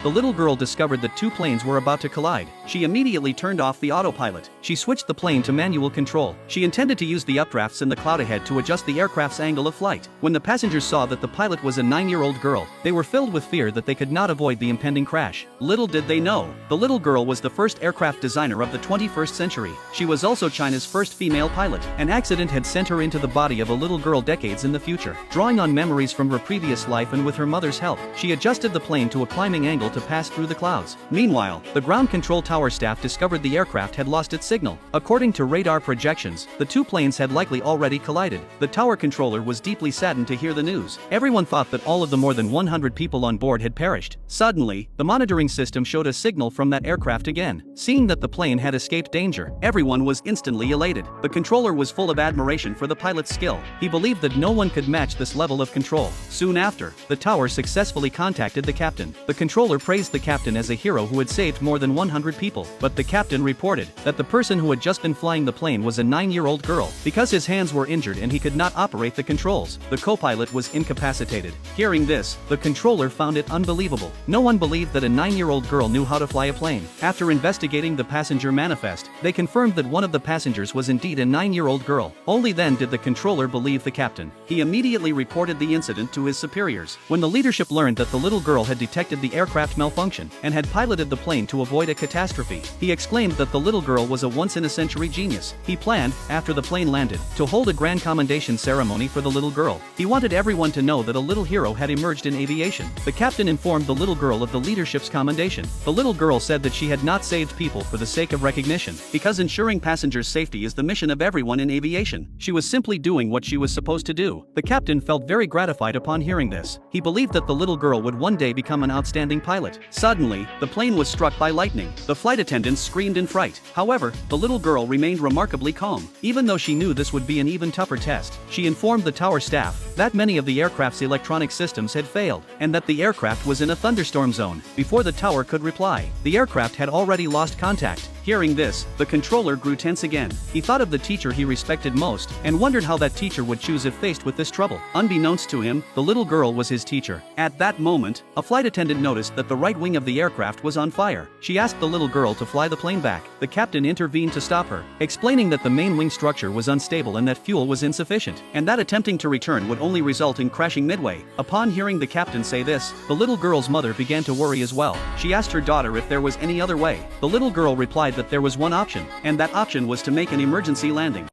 the little girl discovered that two planes were about to collide. She immediately turned off the autopilot. She switched the plane to manual control. She intended to use the updrafts in the cloud ahead to adjust the aircraft's angle of flight. When the passengers saw that the pilot was a 9-year-old girl, they were filled with fear that they could not avoid the impending crash. Little did they know, the little girl was the first aircraft designer of the 21st century. She was also China's first female pilot. An accident had sent her into the body of a little girl decades in the future. Drawing on memories from her previous life and with her mother's help, she adjusted the plane to a climbing angle to pass through the clouds. Meanwhile, the ground control tower staff discovered the aircraft had lost its signal. According to radar projections, the two planes had likely already collided. The tower controller was deeply saddened to hear the news. Everyone thought that all of the more than 100 people on board had perished. Suddenly, the monitoring system showed a signal from that aircraft again. Seeing that the plane had escaped danger, everyone was instantly elated. The controller was full of admiration for the pilot's skill. He believed that no one could match this level of control. Soon after, the tower successfully contacted the captain. The controller praised the captain as a hero who had saved more than 100 people, but the captain reported that the person who had just been flying the plane was a 9-year-old girl. Because his hands were injured and he could not operate the controls, the co-pilot was incapacitated. Hearing this, the controller found it unbelievable. No one believed that a 9-year-old girl knew how to fly a plane. After investigating the passenger manifest, they confirmed that one of the passengers was indeed a 9-year-old girl. Only then did the controller believe the captain. He immediately reported the incident to his superiors. When the leadership learned that the little girl had detected the aircraft malfunction and had piloted the plane to avoid a catastrophe, he exclaimed that the little girl was a once-in-a-century genius. He planned, after the plane landed, to hold a grand commendation ceremony for the little girl. He wanted everyone to know that a little hero had emerged in aviation. The captain informed the little girl of the leadership's commendation. The little girl said that she had not saved people for the sake of recognition, because ensuring passengers' safety is the mission of everyone in aviation. She was simply doing what she was supposed to do. The captain felt very gratified upon hearing this. He believed that the little girl would one day become an outstanding pilot. Suddenly, the plane was struck by lightning. The flight attendants screamed in fright. However, the little girl remained remarkably calm. Even though she knew this would be an even tougher test, she informed the tower staff that many of the aircraft's electronic systems had failed, and that the aircraft was in a thunderstorm zone. Before the tower could reply, the aircraft had already lost contact. Hearing this, the controller grew tense again. He thought of the teacher he respected most, and wondered how that teacher would choose if faced with this trouble. Unbeknownst to him, the little girl was his teacher. At that moment, a flight attendant noticed that the right wing of the aircraft was on fire. She asked the little girl to fly the plane back. The captain intervened to stop her, explaining that the main wing structure was unstable and that fuel was insufficient, and that attempting to return would only result in crashing midway. Upon hearing the captain say this, the little girl's mother began to worry as well. She asked her daughter if there was any other way. The little girl replied that there was one option, and that option was to make an emergency landing.